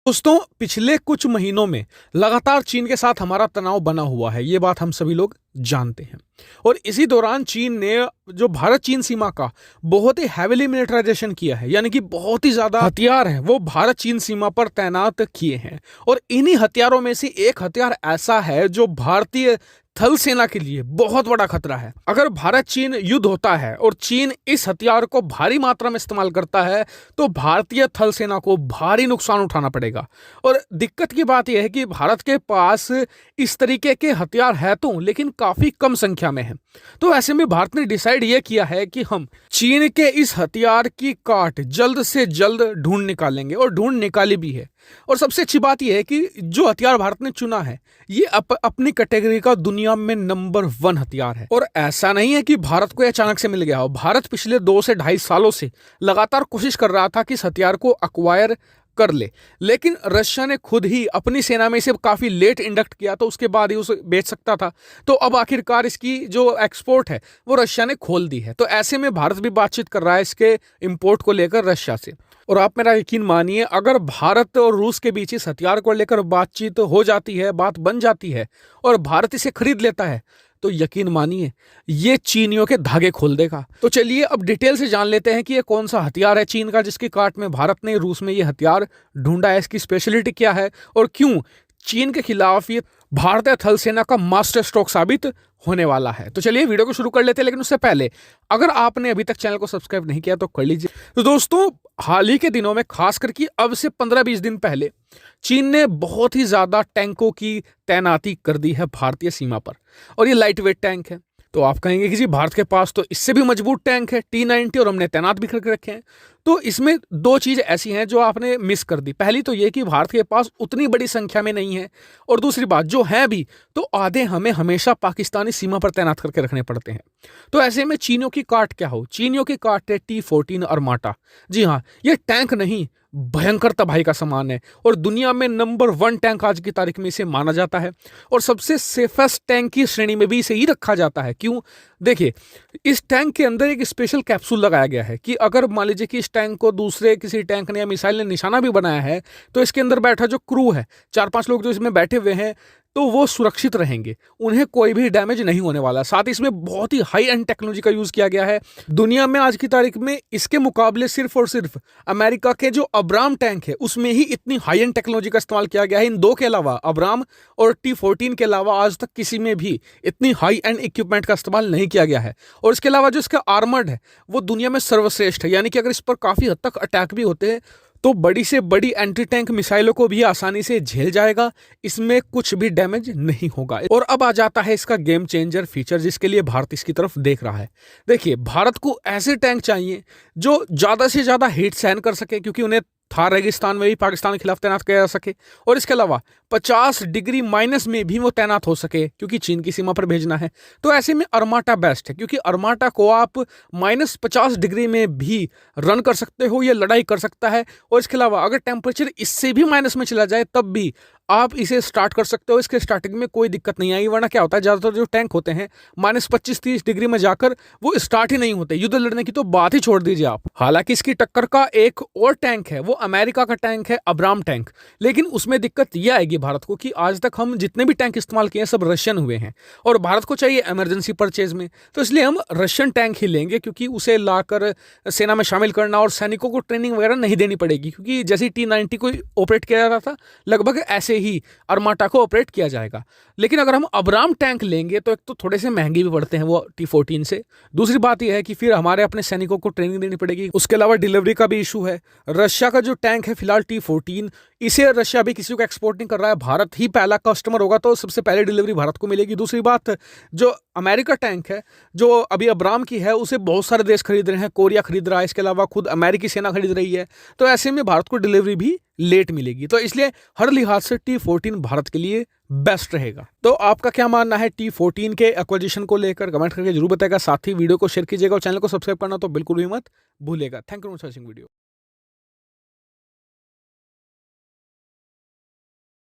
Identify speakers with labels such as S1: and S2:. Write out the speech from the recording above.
S1: दोस्तों, पिछले कुछ महीनों में लगातार चीन के साथ हमारा तनाव बना हुआ है, ये बात हम सभी लोग जानते हैं। और इसी दौरान चीन ने जो भारत चीन सीमा का बहुत ही हैविली मिलिटराइजेशन किया है, यानी कि बहुत ही ज्यादा हथियार है वो भारत चीन सीमा पर तैनात किए हैं। और इन्हीं हथियारों में से एक हथियार ऐसा है जो भारतीय थल सेना के लिए बहुत बड़ा खतरा है। अगर भारत चीन युद्ध होता है और चीन इस हथियार को भारी मात्रा में इस्तेमाल करता है तो भारतीय थल सेना को भारी नुकसान उठाना पड़ेगा। और दिक्कत की बात यह है कि भारत के पास इस तरीके के हथियार है तो, लेकिन काफी कम संख्या में है। तो ऐसे में भारत ने डिसाइड यह किया है कि हम चीन के इस हथियार की काट जल्द से जल्द ढूंढ निकालेंगे, और ढूंढ निकाली भी है। और सबसे अच्छी बात यह है कि जो हथियार भारत ने चुना है ये अपनी कैटेगरी का दुनिया में नंबर 1 हथियार है। और ऐसा नहीं है कि भारत को अचानक से मिल गया हो। भारत पिछले 2 से ढाई सालों से लगातार कोशिश कर रहा था कि इस हथियार को अक्वायर कर ले, लेकिन रशिया ने खुद ही अपनी सेना में इसे काफी लेट इंडक्ट किया, तो उसके बाद ही उसे बेच सकता था। तो अब आखिरकार इसकी जो एक्सपोर्ट है वो रशिया ने खोल दी है। तो ऐसे में भारत भी बातचीत कर रहा है इसके इंपोर्ट को लेकर रशिया से। और आप मेरा यकीन मानिए, अगर भारत और रूस के बीच इस हथियार को लेकर बातचीत हो जाती है, बात बन जाती है और भारत इसे खरीद लेता है, तो यकीन मानिए ये चीनियों के धागे खोल देगा। तो चलिए अब डिटेल से जान लेते हैं कि ये कौन सा हथियार है चीन का जिसकी काट में भारत ने रूस में ये हथियार ढूंढा है, इसकी स्पेशलिटी क्या है और क्यों चीन के खिलाफ ये भारतीय थल सेना का मास्टर स्ट्रोक साबित होने वाला है। तो चलिए वीडियो को शुरू कर लेते हैं, लेकिन उससे पहले अगर आपने अभी तक चैनल को सब्सक्राइब नहीं किया तो कर लीजिए। तो दोस्तों, हाल ही के दिनों में, खास करके अब से 15-20 दिन पहले, चीन ने बहुत ही ज्यादा टैंकों की तैनाती कर दी है भारतीय सीमा पर। और ये लाइट वेट टैंक है। तो आप कहेंगे कि जी भारत के पास तो इससे भी मजबूत टैंक है T-90 और हमने तैनात भी करके रखे हैं। तो इसमें 2 चीज ऐसी हैं जो आपने मिस कर दी। पहली तो ये कि भारत के पास उतनी बड़ी संख्या में नहीं है, और दूसरी बात जो है भी तो आधे हमें हमेशा पाकिस्तानी सीमा पर तैनात करके रखने पड़ते हैं। तो ऐसे में चीनियों की काट क्या हो? चीनियों की काट है T-14 अरमाटा। जी हाँ, ये टैंक नहीं, भयंकर तबाही का सामान है। और दुनिया में नंबर 1 टैंक आज की तारीख में इसे माना जाता है, और सबसे सेफेस्ट टैंक की श्रेणी में भी इसे ही रखा जाता है। क्यों? देखिए, इस टैंक के अंदर एक स्पेशल कैप्सूल लगाया गया है कि अगर मान लीजिए कि इस टैंक को दूसरे किसी टैंक ने या मिसाइल ने निशाना भी बनाया है, तो इसके अंदर बैठा जो क्रू है, 4-5 लोग जो इसमें बैठे हुए हैं, तो वो सुरक्षित रहेंगे, उन्हें कोई भी डैमेज नहीं होने वाला। साथ ही इसमें बहुत ही हाई एंड टेक्नोलॉजी का यूज किया गया है। दुनिया में आज की तारीख में इसके मुकाबले सिर्फ और सिर्फ अमेरिका के जो अब्राम टैंक है उसमें ही इतनी हाई एंड टेक्नोलॉजी का इस्तेमाल किया गया है। इन 2 के अलावा, अब्राम और T-14 के अलावा, आज तक किसी में भी इतनी हाई एंड इक्विपमेंट का इस्तेमाल नहीं किया गया है। और इसके अलावा जो इसका आर्मर्ड है वो दुनिया में सर्वश्रेष्ठ है, यानी कि अगर इस पर काफी हद तक अटैक भी होते हैं तो बड़ी से बड़ी एंटी टैंक मिसाइलों को भी आसानी से झेल जाएगा, इसमें कुछ भी डैमेज नहीं होगा। और अब आ जाता है इसका गेम चेंजर फीचर जिसके लिए भारत इसकी तरफ देख रहा है। देखिए, भारत को ऐसे टैंक चाहिए जो ज्यादा से ज्यादा हीट सहन कर सके, क्योंकि उन्हें थार रेगिस्तान में भी पाकिस्तान के खिलाफ तैनात किया जा सके, और इसके अलावा 50 डिग्री माइनस में भी वो तैनात हो सके, क्योंकि चीन की सीमा पर भेजना है। तो ऐसे में अरमाटा बेस्ट है, क्योंकि अरमाटा को आप -50 डिग्री में भी रन कर सकते हो, ये लड़ाई कर सकता है। और इसके अलावा अगर टेम्परेचर इससे भी माइनस में चला जाए तब भी आप इसे स्टार्ट कर सकते हो। इसके स्टार्टिंग में कोई दिक्कत नहीं आएगी, वरना क्या होता है, ज्यादातर जो टैंक होते हैं -25-30 डिग्री में जाकर वो स्टार्ट ही नहीं होते। युद्ध लड़ने की तो बात ही छोड़ दीजिए आप। हालांकि इसकी टक्कर का एक और टैंक है, वो अमेरिका का टैंक है, अब्राम टैंक। लेकिन उसमें दिक्कत यह आएगी भारत को कि आज तक हम जितने भी टैंक इस्तेमाल किए हैं सब रशियन हुए हैं, और भारत को चाहिए इमरजेंसी परचेज में, तो इसलिए हम रशियन टैंक ही लेंगे, क्योंकि उसे लाकर सेना में शामिल करना और सैनिकों को ट्रेनिंग वगैरह नहीं देनी पड़ेगी। क्योंकि जैसे T-90 को ऑपरेट किया जाता था, लगभग ऐसे ही अरमाटा को ऑपरेट किया जाएगा। लेकिन अगर हम अब्राम टैंक लेंगे तो एक तो थोड़े से महंगे भी पड़ते हैं वो T-14 से, दूसरी बात यह है कि फिर हमारे अपने सैनिकों को ट्रेनिंग देनी पड़ेगी। उसके अलावा डिलीवरी का भी इशू है। रशिया का जो टैंक है फिलहाल T-14, इसे रशिया भी किसी को एक्सपोर्ट नहीं कर रहा है, भारत ही पहला कस्टमर होगा, तो सबसे पहले डिलीवरी भारत को मिलेगी। दूसरी बात, जो अमेरिका टैंक है जो अभी अब्राम की है, उसे बहुत सारे देश खरीद रहे हैं, कोरिया खरीद रहा है, इसके अलावा खुद अमेरिकी सेना खरीद रही है। तो ऐसे में भारत को डिलीवरी भी लेट मिलेगी। तो इसलिए हर लिहाज से T-14 भारत के लिए बेस्ट रहेगा। तो आपका क्या मानना है T-14 के एक्विजिशन को लेकर? कमेंट करके जरूर बताएगा। साथ ही वीडियो को शेयर कीजिएगा और चैनल को सब्सक्राइब करना तो बिल्कुल भी मत भूलेगा। Thank you for watching video.